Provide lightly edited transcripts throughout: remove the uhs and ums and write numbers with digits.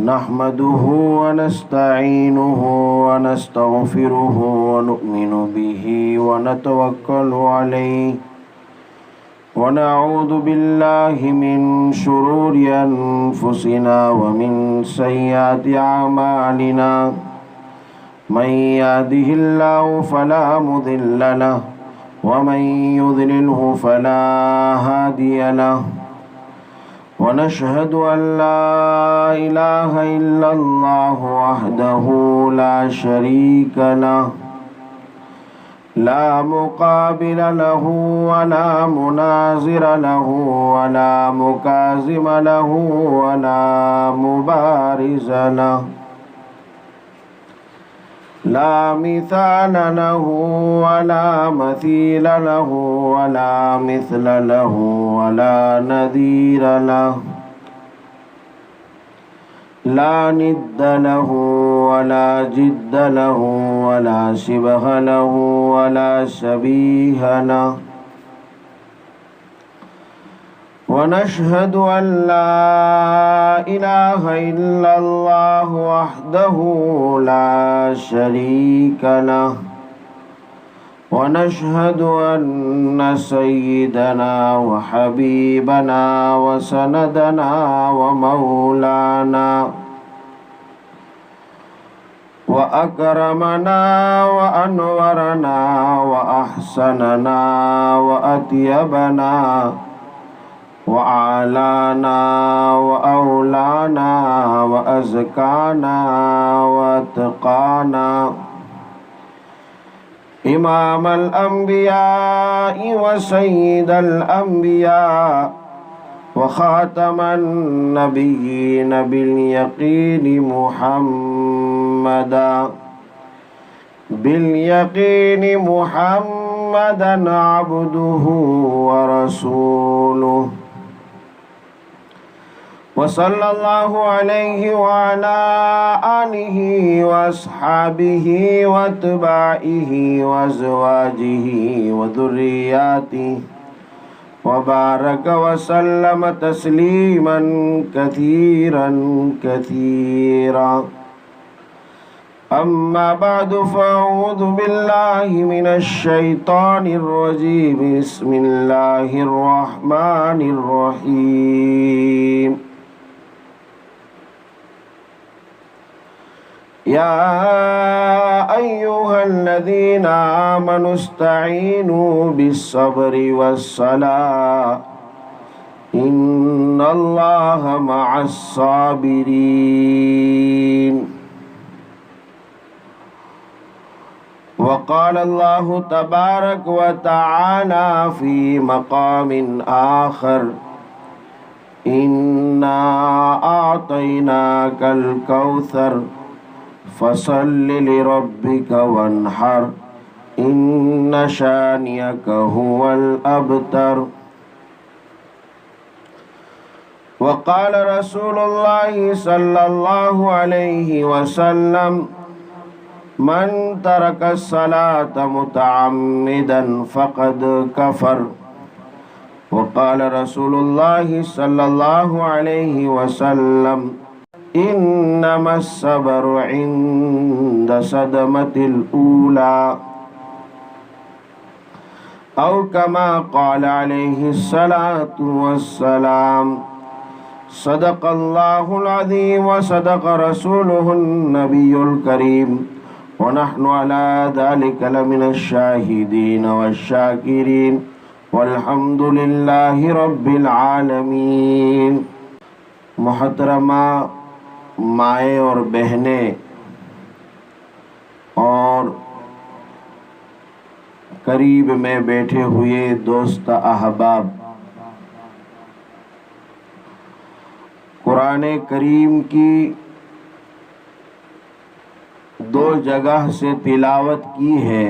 نحمده ونستعينه ونستغفره ونؤمن به ونتوكل عليه ونعوذ بالله من شرور أنفسنا ومن سيئات أعمالنا من يهده الله فلا مضل له ومن يضلله فلا هادي له ونشهد أن لا إله إلا الله وحده لا شريك له لا مقابل له ولا مناظر له ولا مكاذب له ولا مبارز له لا مثال له ولا مثيل له ولا مثل له ولا نذير له لا ند له ولا جد له ولا شبه له ولا شبيه له ونشهد أن لا إله إلا الله وحده لا شريك له ونشهد أن سيدنا وحبيبنا وسندنا ومولانا وأكرمنا وأنورنا وأحسننا وأطيبنا وأعلانا وأولانا وأزكانا وأتقانا إمام الأنبياء وسيد الأنبياء وخاتم النبيين باليقين محمدا عبده ورسوله وصلى الله عليه وعلى آله وأصحابه وأتباعه وأزواجه وذرياته وبارك وسلم تسليما كثيرا كثيرا أما بعد فأعوذ بالله من الشيطان الرجيم بسم الله الرحمن الرحيم يا أيها الذين آمنوا استعينوا بالصبر والصلاة إن الله مع الصابرين وقال الله تبارك وتعالى في مقام آخر إنا أعطيناك الكوثر فصل لربك وانحر إن شانئك هو الأبتر وقال رسول الله صلى الله عليه وسلم من ترك الصلاة متعمدا فقد كفر وقال رسول الله صلى الله عليه وسلم إنما الصبر عند صدمة الأولى أو كما قال عليه الصلاة والسلام صدق الله العظيم وصدق رسوله النبي الكريم ونحن على ذلك لمن الشاهدين والشاكرين والحمد لله رب العالمين محترمہ مائیں اور بہنیں اور قریب میں بیٹھے ہوئے دوست احباب، قرآن کریم کی دو جگہ سے تلاوت کی ہے،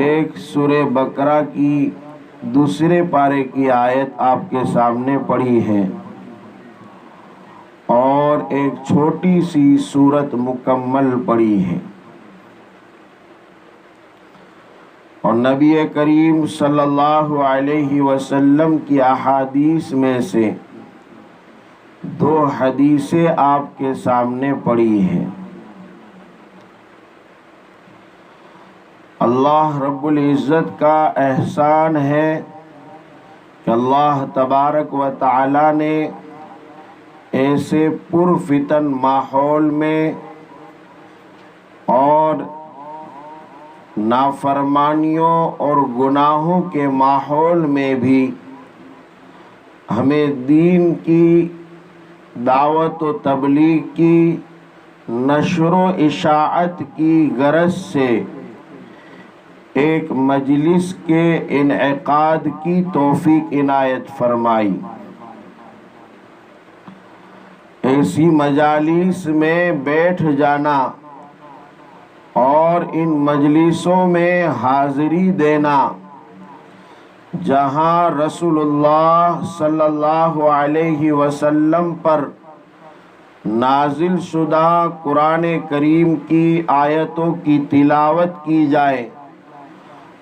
ایک سورہ بقرہ کی دوسرے پارے کی آیت آپ کے سامنے پڑھی ہے اور ایک چھوٹی سی سورت مکمل پڑھی ہے، اور نبی کریم صلی اللہ علیہ وسلم کی احادیث میں سے دو حدیثیں آپ کے سامنے پڑھی ہیں۔ اللہ رب العزت کا احسان ہے کہ اللہ تبارک و تعالی نے ایسے پرفتن ماحول میں اور نافرمانیوں اور گناہوں کے ماحول میں بھی ہمیں دین کی دعوت و تبلیغ کی نشر و اشاعت کی غرض سے ایک مجلس کے انعقاد کی توفیق عنایت فرمائی۔ ایسی مجالس میں بیٹھ جانا اور ان مجلسوں میں حاضری دینا جہاں رسول اللہ صلی اللہ علیہ وسلم پر نازل شدہ قرآن کریم کی آیتوں کی تلاوت کی جائے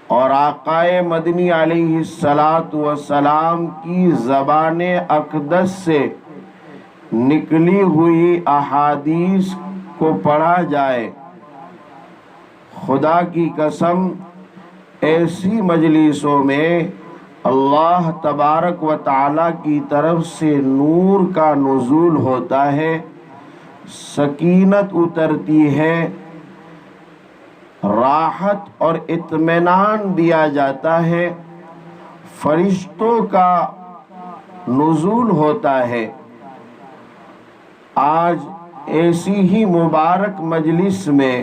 اور آقائے مدنی علیہ السلام کی زبان اقدس سے نکلی ہوئی احادیث کو پڑھا جائے، خدا کی قسم ایسی مجلسوں میں اللہ تبارک و تعالی کی طرف سے نور کا نزول ہوتا ہے، سکینت اترتی ہے، راحت اور اطمینان دیا جاتا ہے، فرشتوں کا نزول ہوتا ہے۔ آج ایسی ہی مبارک مجلس میں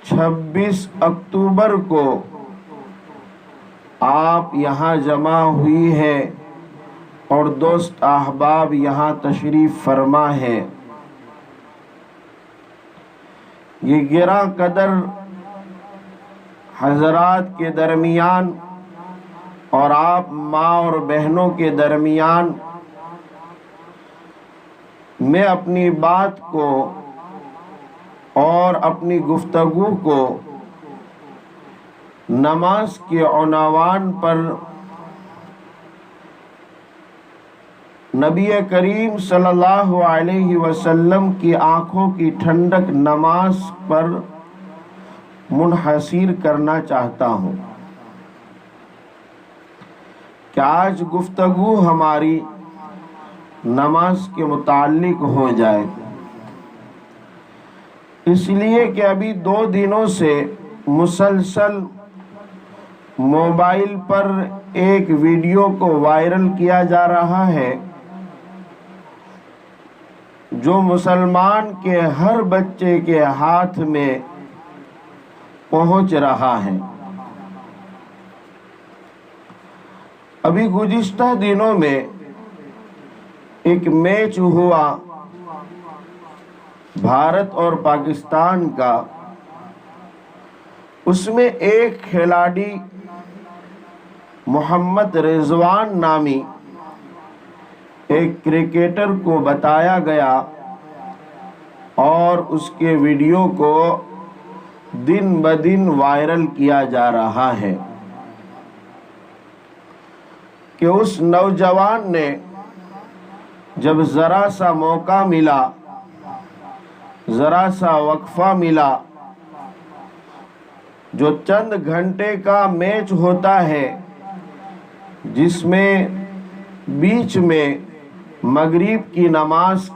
26 اکتوبر کو آپ یہاں جمع ہوئی ہے اور دوست احباب یہاں تشریف فرما ہے۔ یہ گراں قدر حضرات کے درمیان اور آپ ماں اور بہنوں کے درمیان میں اپنی بات کو اور اپنی گفتگو کو نماز کے عنوان پر نبی کریم صلی اللہ علیہ وسلم کی آنکھوں کی ٹھنڈک نماز پر منحصر کرنا چاہتا ہوں کہ آج گفتگو ہماری نماز کے متعلق ہو جائے، اس لیے کہ ابھی 2 دنوں سے مسلسل موبائل پر ایک ویڈیو کو وائرل کیا جا رہا ہے جو مسلمان کے ہر بچے کے ہاتھ میں پہنچ رہا ہے۔ ابھی گزشتہ دنوں میں ایک میچ ہوا بھارت اور پاکستان کا، اس میں ایک کھلاڑی محمد رضوان نامی ایک کرکٹر کو بتایا گیا اور اس کے ویڈیو کو دن بدن وائرل کیا جا رہا ہے کہ اس نوجوان نے جب ذرا سا موقع ملا، ذرا سا وقفہ ملا، جو چند گھنٹے کا میچ ہوتا ہے جس میں بیچ میں مغرب کی نماز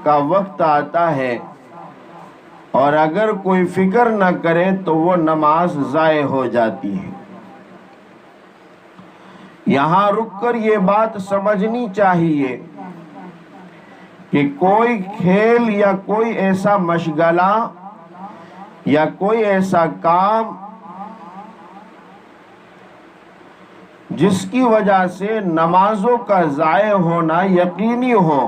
کا وقت آتا ہے اور اگر کوئی فکر نہ کرے تو وہ نماز ضائع ہو جاتی ہے۔ یہاں رک کر یہ بات سمجھنی چاہیے کہ کوئی کھیل یا کوئی ایسا مشغلہ یا کوئی ایسا کام جس کی وجہ سے نمازوں کا ضائع ہونا یقینی ہو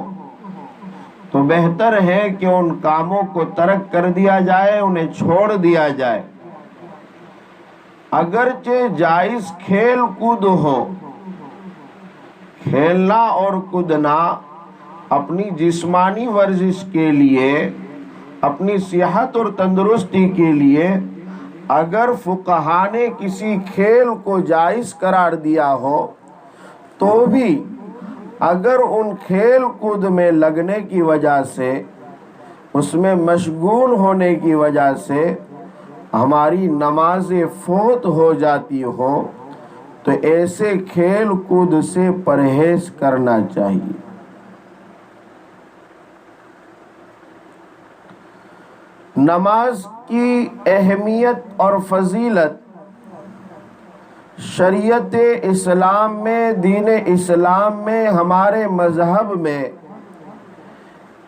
تو بہتر ہے کہ ان کاموں کو ترک کر دیا جائے، انہیں چھوڑ دیا جائے۔ اگرچہ جائز کھیل کود ہو، کھیلنا اور کودنا اپنی جسمانی ورزش کے لیے، اپنی صحت اور تندرستی کے لیے اگر فقہا نے کسی کھیل کو جائز قرار دیا ہو تو بھی اگر ان کھیل کود میں لگنے کی وجہ سے، اس میں مشغول ہونے کی وجہ سے ہماری نمازیں فوت ہو جاتی ہو تو ایسے کھیل کود سے پرہیز کرنا چاہیے۔ نماز کی اہمیت اور فضیلت شریعت اسلام میں، دین اسلام میں، ہمارے مذہب میں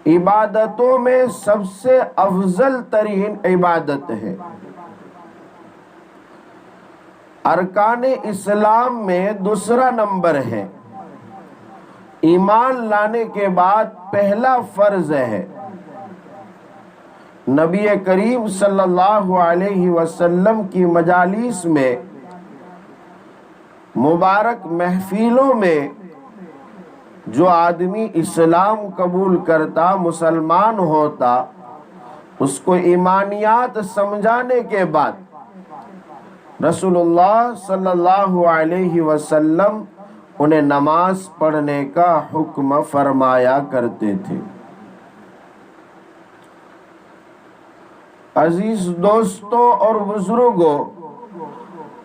عبادتوں میں سب سے افضل ترین عبادت ہے۔ ارکان اسلام میں دوسرا نمبر ہے۔ ایمان لانے کے بعد پہلا فرض ہے۔ نبی کریم صلی اللہ علیہ وسلم کی مجالس میں، مبارک محفلوں میں جو آدمی اسلام قبول کرتا، مسلمان ہوتا، اس کو ایمانیات سمجھانے کے بعد رسول اللہ صلی اللہ علیہ وسلم انہیں نماز پڑھنے کا حکم فرمایا کرتے تھے۔ عزیز دوستوں اور بزرگوں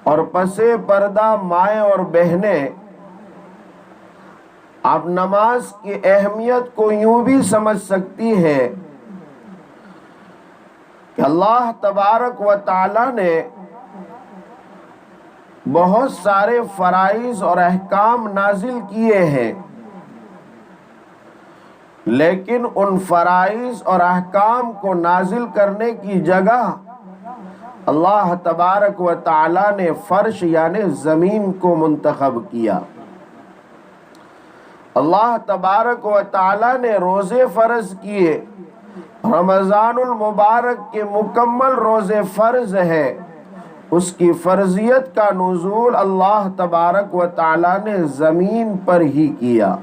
اور پس پردہ مائیں اور بہنیں، آپ نماز کی اہمیت کو یوں بھی سمجھ سکتی ہیں کہ اللہ تبارک و تعالی نے بہت سارے فرائض اور احکام نازل کیے ہیں، لیکن ان فرائض اور احکام کو نازل کرنے کی جگہ اللہ تبارک و تعالی نے فرش یعنی زمین کو منتخب کیا۔ اللہ تبارک و تعالی نے روزے فرض کیے۔ رمضان المبارک کے مکمل روزے فرض ہے، اس کی فرضیت کا نزول اللہ تبارک و تعالی نے زمین پر ہی کیا۔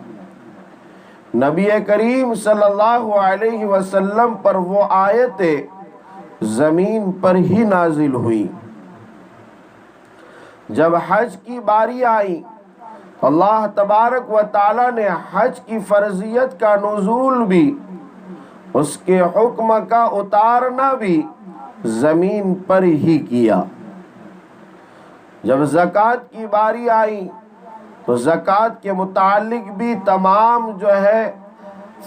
نبی کریم صلی اللہ علیہ وسلم پر وہ آیتیں زمین پر ہی نازل ہوئی۔ جب حج کی باری آئی، اللہ تبارک و تعالی نے حج کی فرضیت کا نزول بھی، اس کے حکم کا اتارنا بھی زمین پر ہی کیا۔ جب زکوٰۃ کی باری آئی تو زکوٰۃ کے متعلق بھی تمام جو ہے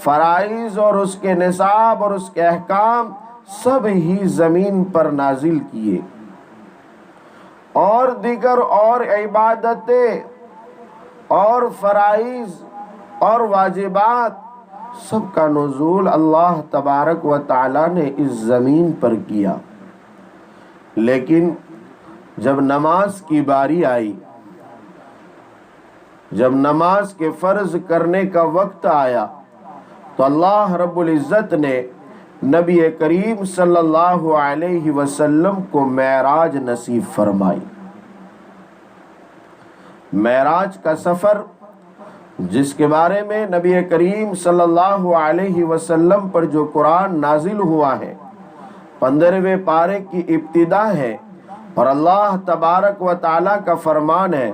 فرائض اور اس کے نصاب اور اس کے احکام سب ہی زمین پر نازل کیے، اور دیگر اور عبادتیں اور فرائض اور واجبات سب کا نزول اللہ تبارک و تعالی نے اس زمین پر کیا۔ لیکن جب نماز کی باری آئی، جب نماز کے فرض کرنے کا وقت آیا تو اللہ رب العزت نے نبی کریم صلی اللہ علیہ وسلم کو معراج نصیب فرمائی۔ معراج کا سفر، جس کے بارے میں نبی کریم صلی اللہ علیہ وسلم پر جو قرآن نازل ہوا ہے، 15ویں پارے کی ابتدا ہے، اور اللہ تبارک و تعالی کا فرمان ہے،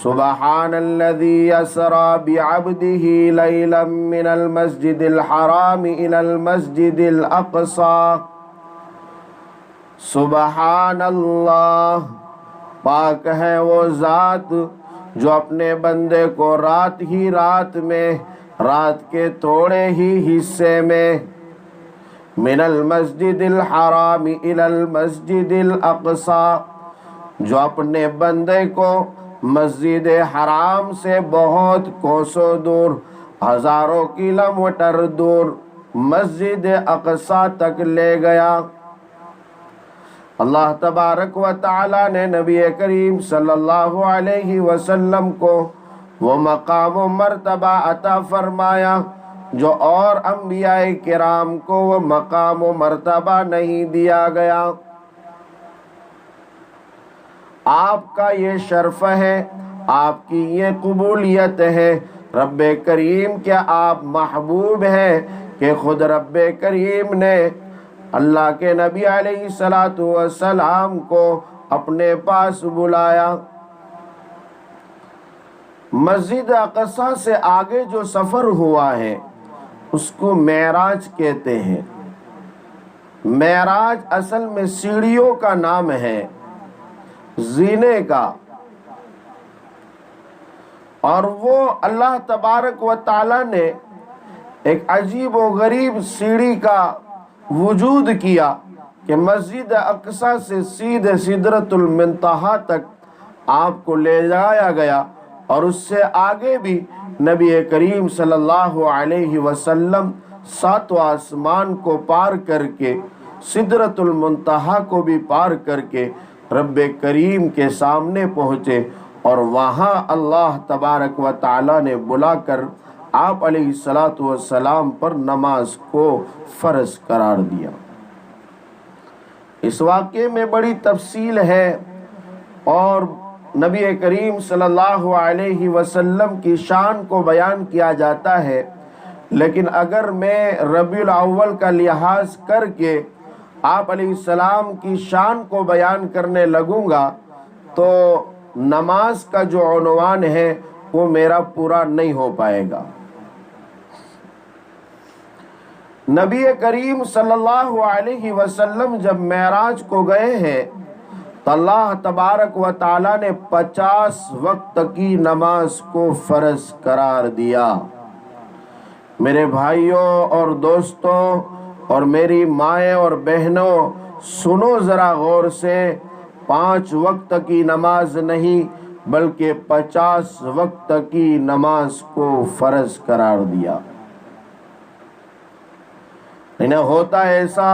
سبحان الذی اسری بعبدہ لیلا من المسجد الحرام الی المسجد الاقصی۔ سبحان اللہ، پاک ہے وہ ذات جو اپنے بندے کو رات ہی رات میں، رات کے تھوڑے ہی حصے میں، من المسجد الحرام الی المسجد الاقصی، جو اپنے بندے کو مسجد حرام سے بہت کوسوں دور، ہزاروں کلومیٹر دور مسجد اقصی تک لے گیا۔ اللہ تبارک و تعالی نے نبی کریم صلی اللہ علیہ وسلم کو وہ مقام و مرتبہ عطا فرمایا جو اور انبیاء کرام کو وہ مقام و مرتبہ نہیں دیا گیا۔ آپ کا یہ شرف ہے، آپ کی یہ قبولیت ہے۔ رب کریم کیا آپ محبوب ہیں کہ خود رب کریم نے اللہ کے نبی علیہ السلام کو اپنے پاس بلایا۔ مسجد اقصی سے آگے جو سفر ہوا ہے اس کو معراج کہتے ہیں۔ معراج اصل میں سیڑھیوں کا نام ہے، زینے کا، اور وہ اللہ تبارک و تعالی نے ایک عجیب و غریب سیڑھی کا وجود کیا کہ مسجد اقصی سے سیدھے سدرۃ المنتہا تک آپ کو لے جایا گیا، اور اس سے آگے بھی نبی کریم صلی اللہ علیہ وسلم 7واں آسمان کو پار کر کے، سدرۃ المنتہا کو بھی پار کر کے رب کریم کے سامنے پہنچے، اور وہاں اللہ تبارک و تعالی نے بلا کر آپ علیہ الصلاۃ والسلام پر نماز کو فرض قرار دیا۔ اس واقعے میں بڑی تفصیل ہے، اور نبی کریم صلی اللہ علیہ وسلم کی شان کو بیان کیا جاتا ہے، لیکن اگر میں ربیع الاول کا لحاظ کر کے آپ علیہ السلام کی شان کو بیان کرنے لگوں گا تو نماز کا جو عنوان ہے وہ میرا پورا نہیں ہو پائے گا۔ نبی کریم صلی اللہ علیہ وسلم جب معراج کو گئے ہیں تو اللہ تبارک و تعالی نے 50 وقت کی نماز کو فرض قرار دیا۔ میرے بھائیوں اور دوستوں اور میری مائیں اور بہنوں، سنو ذرا غور سے، 5 وقت کی نماز نہیں بلکہ 50 وقت کی نماز کو فرض قرار دیا۔ انہیں ہوتا ایسا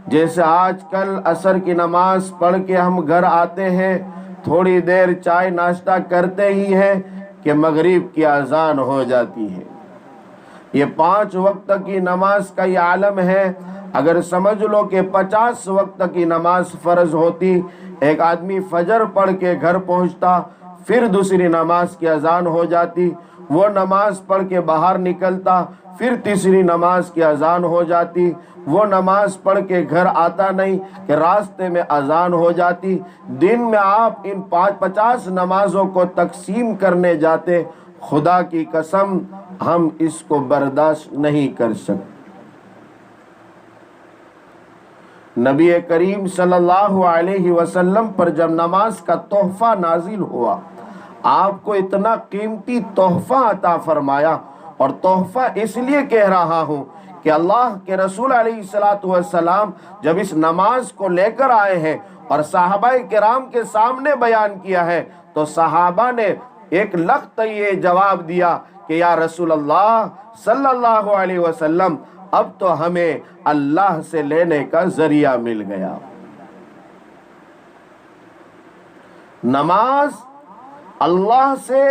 جیسے آج کل عصر کی نماز پڑھ کے ہم گھر آتے ہیں، تھوڑی دیر چائے ناشتہ کرتے ہی ہیں کہ مغرب کی اذان ہو جاتی ہے۔ یہ 5 وقت کی نماز کا یہ عالم ہے۔ اگر سمجھ لو کہ 50 وقت کی نماز فرض ہوتی، ایک آدمی فجر پڑھ کے گھر پہنچتا، پھر دوسری نماز کی اذان ہو جاتی، وہ نماز پڑھ کے باہر نکلتا، پھر تیسری نماز کی اذان ہو جاتی، وہ نماز پڑھ کے گھر آتا نہیں کہ راستے میں اذان ہو جاتی۔ دن میں آپ ان 50 نمازوں کو تقسیم کرنے جاتے، خدا کی قسم ہم اس کو برداشت نہیں کر سکتے۔ نبی کریم صلی اللہ علیہ وسلم پر جب نماز کا تحفہ نازل ہوا، آپ کو اتنا قیمتی تحفہ عطا فرمایا، اور تحفہ اس لیے کہہ رہا ہوں کہ اللہ کے رسول علیہ السلام جب اس نماز کو لے کر آئے ہیں اور صحابہ کرام کے سامنے بیان کیا ہے تو صحابہ نے ایک لخت یہ جواب دیا کہ یا رسول اللہ صلی اللہ علیہ وسلم، اب تو ہمیں اللہ سے لینے کا ذریعہ مل گیا۔ نماز اللہ سے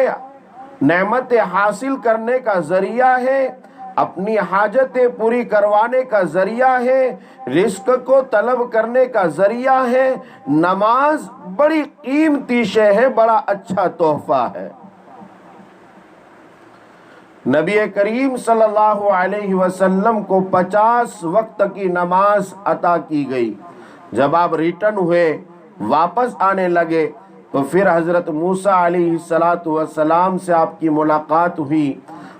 نعمت حاصل کرنے کا ذریعہ ہے، اپنی حاجتیں پوری کروانے کا ذریعہ ہے، رزق کو طلب کرنے کا ذریعہ ہے۔ نماز بڑی قیمتی شے ہے، بڑا اچھا تحفہ ہے۔ نبی کریم صلی اللہ علیہ وسلم کو 50 وقت کی نماز عطا کی گئی۔ جب آپ ریٹرن ہوئے، واپس آنے لگے، تو پھر حضرت موسیٰ علیہ السلام سے آپ کی ملاقات ہوئی۔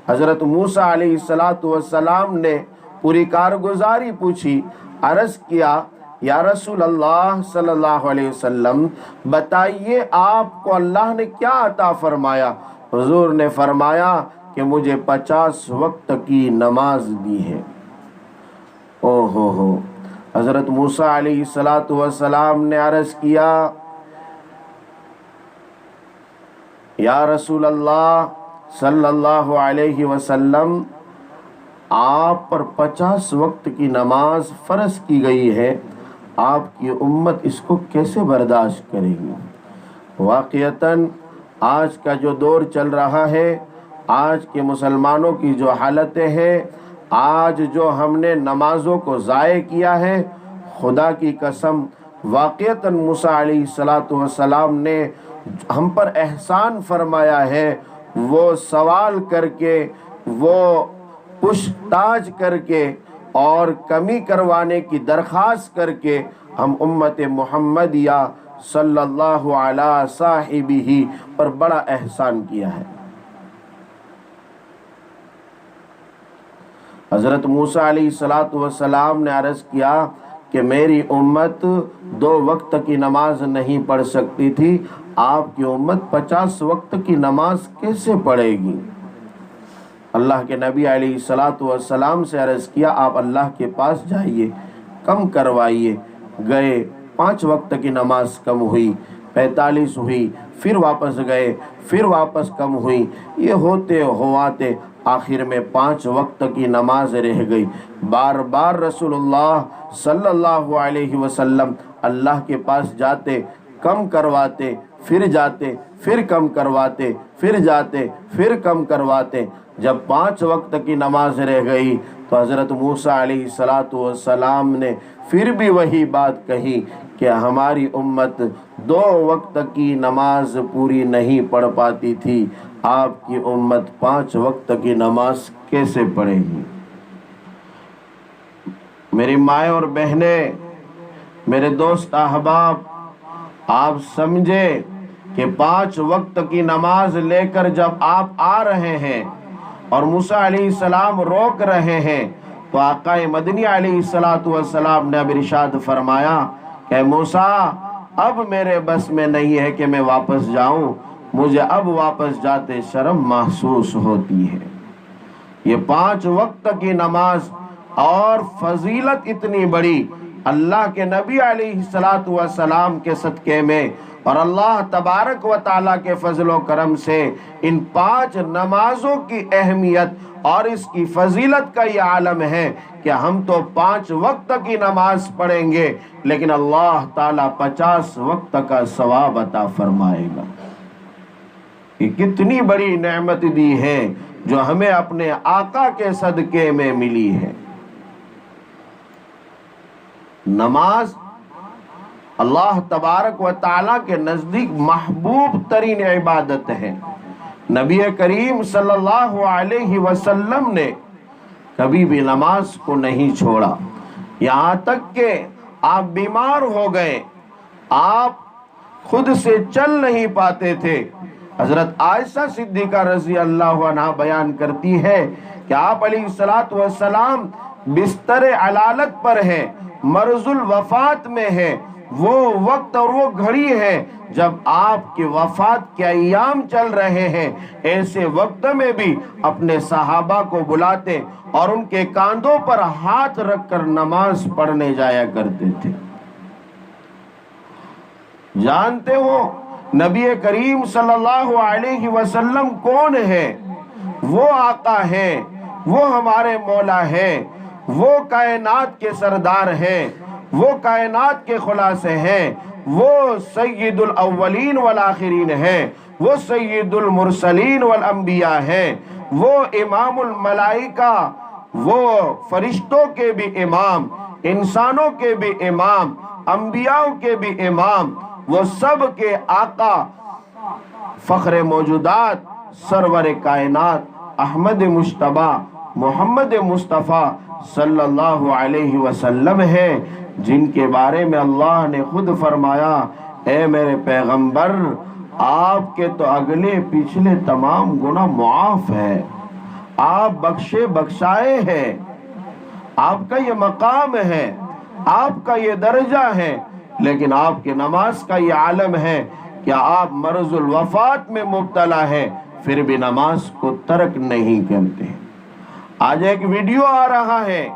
حضرت موسیٰ علیہ السلام نے پوری کارگزاری پوچھی، عرض کیا یا رسول اللہ صلی اللہ علیہ وسلم بتائیے آپ کو اللہ نے کیا عطا فرمایا؟ حضور نے فرمایا کہ مجھے 50 وقت کی نماز دی ہے۔ ہو حضرت موسیٰ علیہ السلام نے عرض کیا یا رسول اللہ صلی اللہ علیہ وسلم، آپ پر 50 وقت کی نماز فرض کی گئی ہے، آپ کی امت اس کو کیسے برداشت کرے گی؟ واقعتاً آج کا جو دور چل رہا ہے، آج کے مسلمانوں کی جو حالتیں ہیں، آج جو ہم نے نمازوں کو ضائع کیا ہے، خدا کی قسم واقعتاً موسیٰ علیہ السلام نے ہم پر احسان فرمایا ہے۔ وہ سوال کر کے، وہ پوچھ کر کے اور کمی کروانے کی درخواست کر کے ہم امت محمدیہ صلی اللہ علیہ صاحبہ پر بڑا احسان کیا ہے۔ حضرت موسیٰ علیہ السلام نے عرض کیا کہ میری امت 2 وقت کی نماز نہیں پڑھ سکتی تھی، آپ کی امت 50 وقت کی نماز کیسے پڑھے گی؟ اللہ کے نبی علیہ السلام سے عرض کیا آپ اللہ کے پاس جائیے، کم کروائیے۔ گئے، 5 وقت کی نماز کم ہوئی، 45 ہوئی، پھر واپس گئے، پھر واپس کم ہوئی، یہ ہوتے ہواتے آخر میں 5 وقت کی نماز رہ گئی۔ بار بار رسول اللہ صلی اللہ علیہ وسلم اللہ کے پاس جاتے، کم کرواتے، پھر جاتے، پھر کم کرواتے، پھر جاتے، پھر کم کرواتے۔ جب 5 وقت کی نماز رہ گئی تو حضرت موسیٰ علیہ السلام نے پھر بھی وہی بات کہی کہ ہماری امت 2 وقت کی نماز پوری نہیں پڑھ پاتی تھی، آپ کی امت 5 وقت کی نماز کیسے پڑھے گی؟ میری مائیں اور بہنیں، میرے دوست احباب، آپ سمجھے کہ 5 وقت کی نماز لے کر جب آپ آ رہے ہیں اور موسیٰ علیہ السلام روک رہے ہیں تو آقا مدنی علیہ السلام نے اب ارشاد فرمایا کہ موسیٰ اب میرے بس میں نہیں ہے کہ میں واپس جاؤں، مجھے اب واپس جاتے شرم محسوس ہوتی ہے۔ یہ 5 وقت کی نماز اور فضیلت اتنی بڑی اللہ کے نبی علیہ السلام کے صدقے میں اور اللہ تبارک و تعالیٰ کے فضل و کرم سے ان 5 نمازوں کی اہمیت اور اس کی فضیلت کا یہ عالم ہے کہ ہم تو 5 وقت کی نماز پڑھیں گے لیکن اللہ تعالیٰ 50 وقت کا ثواب عطا فرمائے گا۔ یہ کتنی بڑی نعمت دی ہے جو ہمیں اپنے آقا کے صدقے میں ملی ہے۔ نماز اللہ تبارک و تعالیٰ کے نزدیک محبوب ترین عبادت ہے۔ نبی کریم صلی اللہ علیہ وسلم نے کبھی بھی نماز کو نہیں چھوڑا، یہاں تک کہ آپ بیمار ہو گئے، آپ خود سے چل نہیں پاتے تھے۔ حضرت عائشہ صدیقہ رضی اللہ عنہا بیان کرتی ہے کہ آپ علیہ السلام بستر علالت پر ہیں، مرض الوفات میں ہیں، وہ وقت اور وہ گھڑی ہے جب آپ کی وفات کے ایام چل رہے ہیں۔ ایسے وقت میں بھی اپنے صحابہ کو بلاتے اور ان کے کاندھوں پر ہاتھ رکھ کر نماز پڑھنے جایا کرتے تھے۔ جانتے ہو نبی کریم صلی اللہ علیہ وسلم کون ہے؟ وہ آقا ہیں، وہ ہمارے مولا ہیں، وہ کائنات کے سردار ہیں، وہ کائنات کے خلاصے ہیں، وہ سید الاولین والآخرین ہیں، وہ سید المرسلین والانبیاء ہیں، وہ امام الملائکہ، وہ فرشتوں کے بھی امام، انسانوں کے بھی امام، انبیاء کے بھی امام، وہ سب کے آقا، فخر موجودات، سرور کائنات احمد مجتبی محمد مصطفیٰ صلی اللہ علیہ وسلم ہے، جن کے بارے میں اللہ نے خود فرمایا اے میرے پیغمبر آپ کے تو اگلے پچھلے تمام گناہ معاف ہے، آپ بخشے بخشائے ہیں، آپ کا یہ مقام ہے، آپ کا یہ درجہ ہے، لیکن آپ کے نماز کا یہ عالم ہے کہ آپ مرض الوفات میں مبتلا ہے پھر بھی نماز کو ترک نہیں کرتے۔ آج ایک ویڈیو آ رہا ہے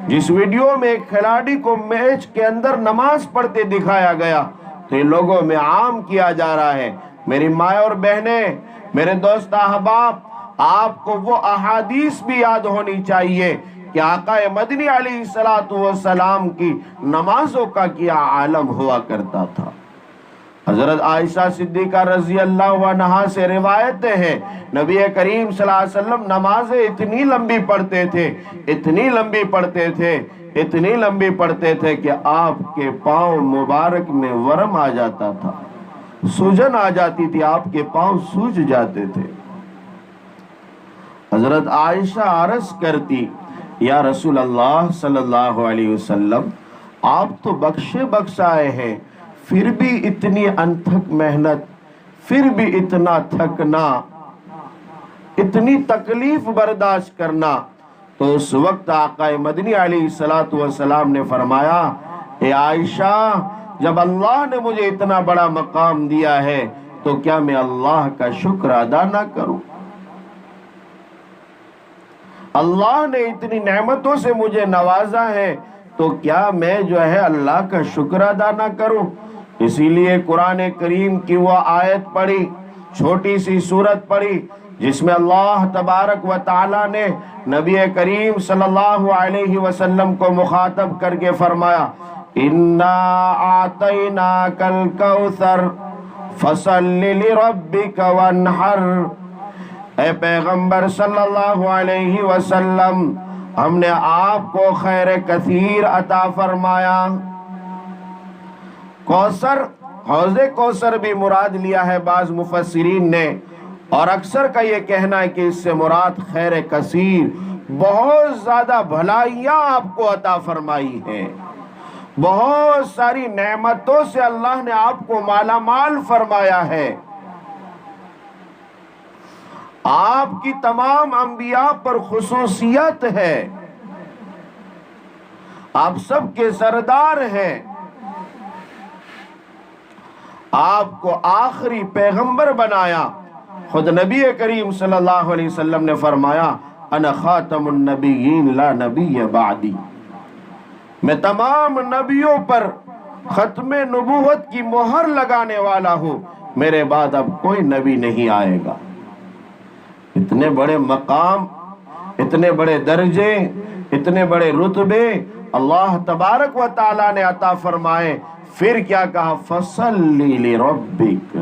جس ویڈیو میں ایک کھلاڑی کو میچ کے اندر نماز پڑھتے دکھایا گیا تو یہ لوگوں میں عام کیا جا رہا ہے۔ میری مائیں اور بہنیں، میرے دوست احباب، آپ کو وہ احادیث بھی یاد ہونی چاہیے کہ آقا مدنی علیہ السلام کی نمازوں کا کیا عالم ہوا کرتا تھا۔ حضرت عائشہ صدیقہ رضی اللہ عنہا سے روایتیں ہیں نبی کریم صلی اللہ علیہ وسلم نمازیں اتنی لمبی پڑھتے تھے، اتنی لمبی پڑھتے تھے، اتنی لمبی پڑھتے تھے کہ آپ کے پاؤں مبارک میں ورم آ جاتا تھا، سوجن آ جاتی تھی، آپ کے پاؤں سوج جاتے تھے۔ حضرت عائشہ عرض کرتی یا رسول اللہ صلی اللہ علیہ وسلم آپ تو بخشے بخشائے ہیں، پھر بھی اتنی انتھک محنت، پھر بھی اتنا تھکنا، اتنی تکلیف برداشت کرنا، تو اس وقت آقا مدنی علیہ الصلوۃ والسلام نے فرمایا، اے عائشہ، جب اللہ نے مجھے اتنا بڑا مقام دیا ہے تو کیا میں اللہ کا شکر ادا نہ کروں؟ اللہ نے اتنی نعمتوں سے مجھے نوازا ہے تو کیا میں جو ہے اللہ کا شکر ادا نہ کروں؟ اسی لیے قرآن کریم کی وہ آیت پڑھی، چھوٹی سی سورت پڑھی، جس میں اللہ تبارک و تعالی نے نبی کریم صلی اللہ علیہ وسلم کو مخاطب کر کے فرمایا، اِنَّا أَعْطَيْنَاكَ الْكَوْثَرَ فَصَلِّ لِرَبِّكَ وَانْحَرْ۔ اے پیغمبر صلی اللہ علیہ وسلم، ہم نے آپ کو خیر کثیر عطا فرمایا۔ کوثر، حوض کوثر بھی مراد لیا ہے بعض مفسرین نے، اور اکثر کا یہ کہنا ہے کہ اس سے مراد خیر کثیر، بہت زیادہ بھلائیاں آپ کو عطا فرمائی ہیں، بہت ساری نعمتوں سے اللہ نے آپ کو مالا مال فرمایا ہے۔ آپ کی تمام انبیاء پر خصوصیت ہے، آپ سب کے سردار ہیں، آپ کو آخری پیغمبر بنایا۔ خود نبی کریم صلی اللہ علیہ وسلم نے فرمایا، انا خاتم النبیین لا نبی بعدی، میں تمام نبیوں پر ختم نبوت کی مہر لگانے والا ہوں، میرے بعد اب کوئی نبی نہیں آئے گا۔ اتنے بڑے مقام، اتنے بڑے درجے، اتنے بڑے رتبے اللہ تبارک و تعالی نے عطا فرمائے۔ پھر کیا کہا، فَصَلِّ لِرَبِّكَ،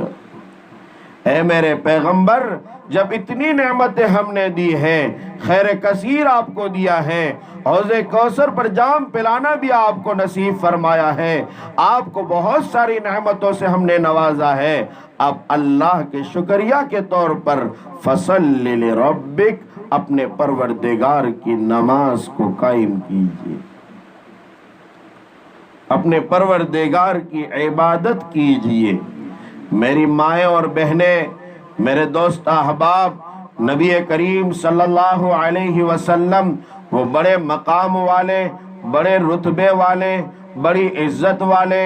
اے میرے پیغمبر، جب اتنی نعمتیں ہم نے دی ہیں، خیر کثیر آپ کو دیا ہے، حوض کوثر پر جام پلانا بھی آپ کو نصیب فرمایا ہے، آپ کو بہت ساری نعمتوں سے ہم نے نوازا ہے، اب اللہ کے شکریہ کے طور پر فَصَلِّ لِرَبِّكَ، اپنے پروردگار کی نماز کو قائم کیجئے، اپنے پروردگار کی عبادت کیجئے۔ میری مائیں اور بہنیں، میرے دوست احباب، نبی کریم صلی اللہ علیہ وسلم وہ بڑے مقام والے، بڑے رتبے والے، بڑی عزت والے،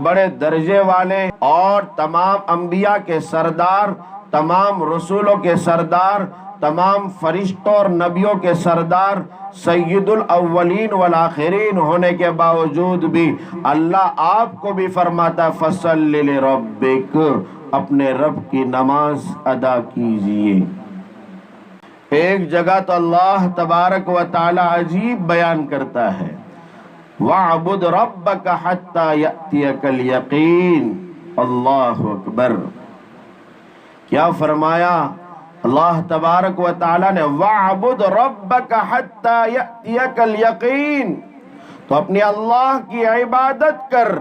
بڑے درجے والے، اور تمام انبیاء کے سردار، تمام رسولوں کے سردار، تمام فرشتوں اور نبیوں کے سردار، سید الاولین والآخرین ہونے کے باوجود بھی اللہ آپ کو بھی فرماتا فَصَلِّ لِرَبِّكَ، اپنے رب کی نماز ادا کیجئے۔ ایک جگہ تو اللہ تبارک و تعالی عجیب بیان کرتا ہے، وَاعْبُدْ رَبَّكَ حَتَّى يَأْتِيَكَ الْيَقِينُ۔ اللہ اکبر، کیا فرمایا اللہ تبارک و تعالی نے، وَاعْبُدْ رَبَّكَ حَتَّى يَأْتِيَكَ الْيَقِينُ، تو اپنے اللہ کی عبادت کر،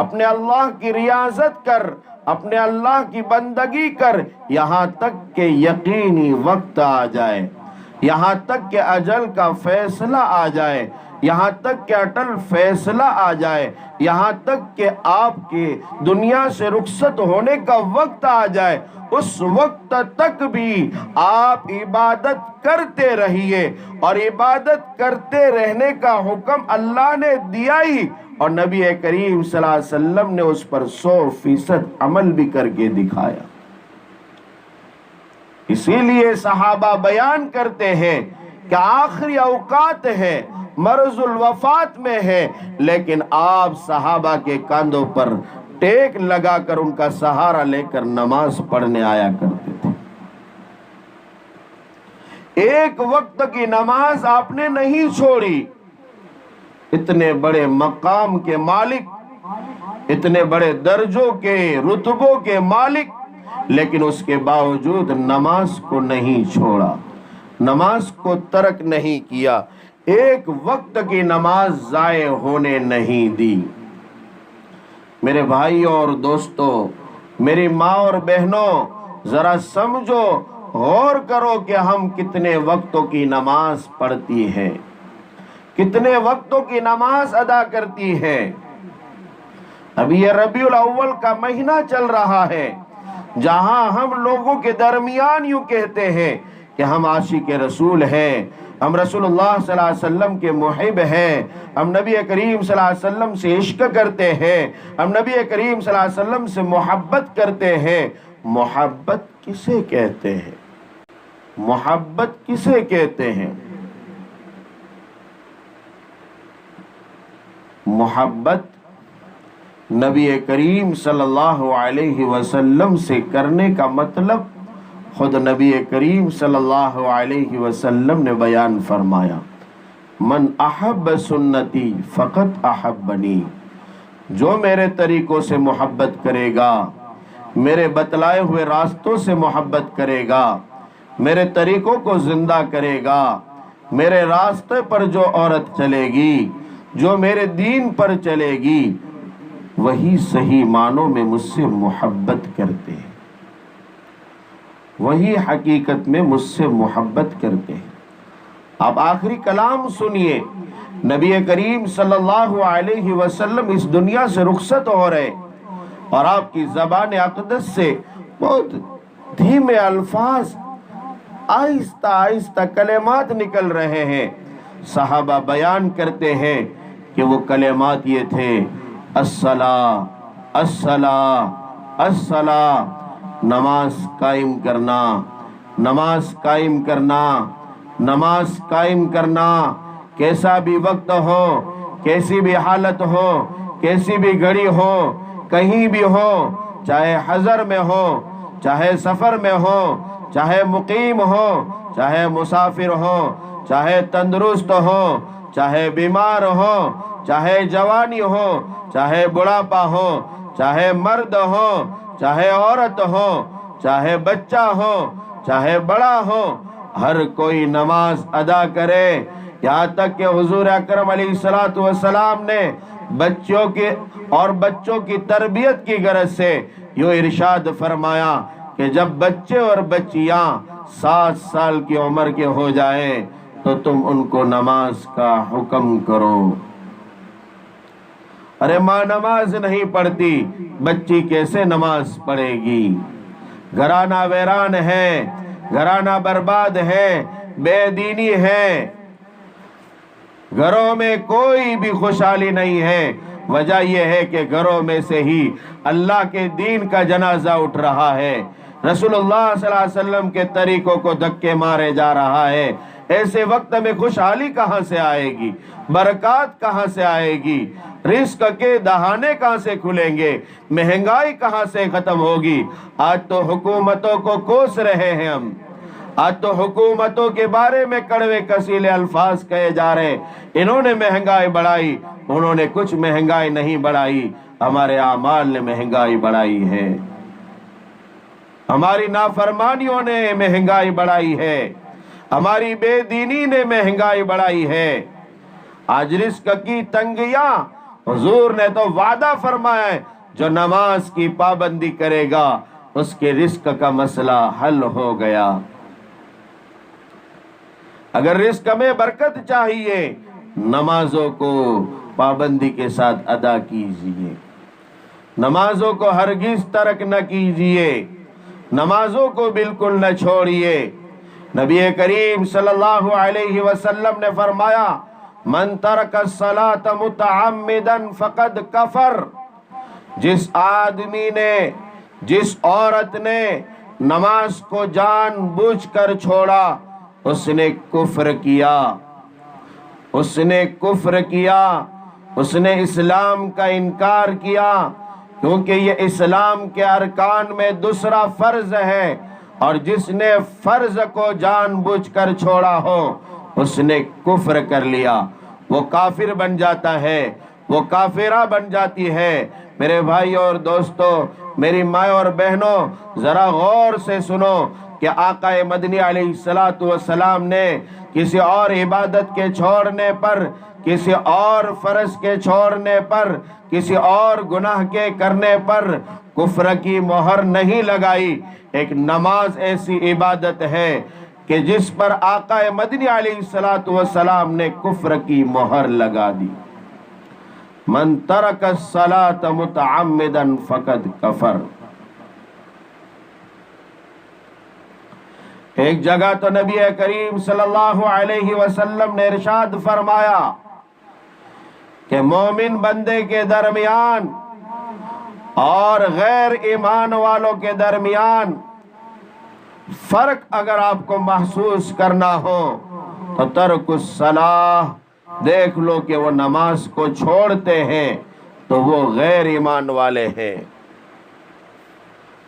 اپنے اللہ کی ریاضت کر، اپنے اللہ کی بندگی کر، یہاں تک کہ یقینی وقت آ جائے، یہاں تک کہ اجل کا فیصلہ آ جائے، یہاں تک کہ اٹل فیصلہ آ جائے، یہاں تک کہ آپ کے دنیا سے رخصت ہونے کا وقت آ جائے، اس وقت تک بھی آپ عبادت کرتے رہیے، اور عبادت کرتے رہنے کا حکم اللہ نے دیا ہی، اور نبی کریم صلی اللہ علیہ وسلم نے اس پر 100% عمل بھی کر کے دکھایا۔ اسی لیے صحابہ بیان کرتے ہیں کہ آخری اوقات ہے، مرض الوفات میں ہے، لیکن آپ صحابہ کے کاندھوں پر ٹیک لگا کر ان کا سہارا لے کر نماز پڑھنے آیا کرتے تھے۔ ایک وقت کی نماز آپ نے نہیں چھوڑی۔ اتنے بڑے مقام کے مالک، اتنے بڑے درجوں کے، رتبوں کے مالک، لیکن اس کے باوجود نماز کو نہیں چھوڑا، نماز کو ترک نہیں کیا، ایک وقت کی نماز ضائع ہونے نہیں دی۔ میرے بھائیوں اور دوستوں، میری ماں اور بہنوں، ذرا سمجھو، غور کرو کہ ہم کتنے وقتوں کی نماز پڑھتی ہیں، کتنے وقتوں کی نماز ادا کرتی ہیں۔ ابھی یہ ربیع الاول کا مہینہ چل رہا ہے، جہاں ہم لوگوں کے درمیان یوں کہتے ہیں کہ ہم عاشق رسول ہیں، ہم رسول اللہ صلی اللہ علیہ وسلم کے محب ہیں، ہم نبی کریم صلی اللہ علیہ وسلم سے عشق کرتے ہیں، ہم نبی کریم صلی اللہ علیہ وسلم سے محبت کرتے ہیں۔ محبت کسے کہتے ہیں؟ محبت کسے کہتے ہیں؟ محبت نبی کریم صلی اللہ علیہ وسلم سے کرنے کا مطلب خود نبی کریم صلی اللہ علیہ وسلم نے بیان فرمایا، من احب سنتی فقط احبنی، جو میرے طریقوں سے محبت کرے گا، میرے بتلائے ہوئے راستوں سے محبت کرے گا، میرے طریقوں کو زندہ کرے گا، میرے راستے پر جو عورت چلے گی، جو میرے دین پر چلے گی، وہی صحیح معنوں میں مجھ سے محبت کرتے ہیں، وہی حقیقت میں مجھ سے محبت کرتے ہیں۔ اب آخری کلام سنیے، نبی کریم صلی اللہ علیہ وسلم اس دنیا سے رخصت ہو رہے اور آپ کی زبان اقدس سے بہت دھیمے الفاظ، آہستہ آہستہ کلمات نکل رہے ہیں۔ صحابہ بیان کرتے ہیں کہ وہ کلمات یہ تھے، الصلاۃ الصلاۃ الصلاۃ، نماز قائم کرنا، نماز قائم کرنا، نماز قائم کرنا، کیسا بھی وقت ہو، کیسی بھی حالت ہو، کیسی بھی گھڑی ہو، کہیں بھی ہو، چاہے حضر میں ہو، چاہے سفر میں ہو، چاہے مقیم ہو، چاہے مسافر ہو، چاہے تندرست ہو، چاہے بیمار ہو، چاہے جوانی ہو، چاہے بڑھاپا ہو، چاہے مرد ہو، چاہے عورت ہو، چاہے بچہ ہو، چاہے بڑا ہو، ہر کوئی نماز ادا کرے۔ یہاں تک کہ حضور اکرم علیہ السلام نے بچوں کی تربیت کی غرض سے یوں ارشاد فرمایا کہ جب بچے اور بچیاں 7 سال کی عمر کے ہو جائیں تو تم ان کو نماز کا حکم کرو۔ ارے ماں نماز نہیں پڑھتی، بچی کیسے نماز پڑھے گی؟ گھرانہ ویران ہے، گھرانہ برباد ہے، بے دینی ہے، گھروں میں کوئی بھی خوشحالی نہیں ہے۔ وجہ یہ ہے کہ گھروں میں سے ہی اللہ کے دین کا جنازہ اٹھ رہا ہے، رسول اللہ صلی اللہ علیہ وسلم کے طریقوں کو دھکے مارے جا رہا ہے۔ ایسے وقت میں خوشحالی کہاں سے آئے گی؟ برکات کہاں سے آئے گی؟ رزق کے دہانے کہاں سے کھلیں گے؟ مہنگائی کہاں سے ختم ہوگی؟ آج تو حکومتوں کو کوس رہے ہیں ہم، آج تو حکومتوں کے بارے میں کڑوے کسیلے الفاظ کہے جا رہے، انہوں نے مہنگائی بڑھائی، انہوں نے کچھ مہنگائی نہیں بڑھائی، ہمارے اعمال نے مہنگائی بڑھائی ہے، ہماری نافرمانیوں نے مہنگائی بڑھائی ہے، ہماری بے دینی نے مہنگائی بڑھائی ہے۔ آج رزق کی تنگیاں، حضور نے تو وعدہ فرمایا ہے جو نماز کی پابندی کرے گا اس کے رزق کا مسئلہ حل ہو گیا۔ اگر رزق میں برکت چاہیے، نمازوں کو پابندی کے ساتھ ادا کیجیے، نمازوں کو ہرگز ترک نہ کیجیے، نمازوں کو بالکل نہ چھوڑیے۔ نبی کریم صلی اللہ علیہ وسلم نے فرمایا، من ترک الصلاۃ متعمدا فقد کفر، جس آدمی نے، جس عورت نے نماز کو جان بوجھ کر چھوڑا، اس نے کفر کیا، اس نے کفر کیا، اس نے اسلام کا انکار کیا، کیونکہ یہ اسلام کے ارکان میں دوسرا فرض ہے، اور جس نے فرض کو جان بوجھ کر چھوڑا ہو اس نے کفر کر لیا، وہ کافر بن جاتا ہے، وہ کافرہ بن جاتی ہے۔ میرے بھائی اور دوستو، میری ماں اور بہنوں، ذرا غور سے سنو کہ آقا مدنی علیہ السلام نے کسی اور عبادت کے چھوڑنے پر، کسی اور فرض کے چھوڑنے پر، کسی اور گناہ کے کرنے پر کفر کی مہر نہیں لگائی۔ ایک نماز ایسی عبادت ہے کہ جس پر آقا مدنی علیہ السلام نے کفر کی مہر لگا دی۔ من ترک الصلاۃ متعمدا فقد کفر۔ ایک جگہ تو نبی کریم صلی اللہ علیہ وسلم نے ارشاد فرمایا کہ مومن بندے کے درمیان اور غیر ایمان والوں کے درمیان فرق اگر آپ کو محسوس کرنا ہو تو ترک الصلاۃ، دیکھ لو کہ وہ نماز کو چھوڑتے ہیں تو وہ غیر ایمان والے ہیں،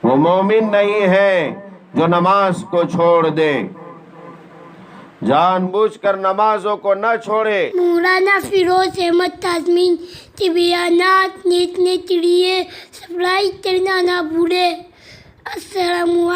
وہ مومن نہیں ہے جو نماز کو چھوڑ دے، جان بوجھ کر نمازوں کو نہ چھوڑے۔ مولانا فیروز احمد تازمین طبیانات نیٹ لیے سبسکرائب کرنا نہ بھولے۔ السلام علیکم۔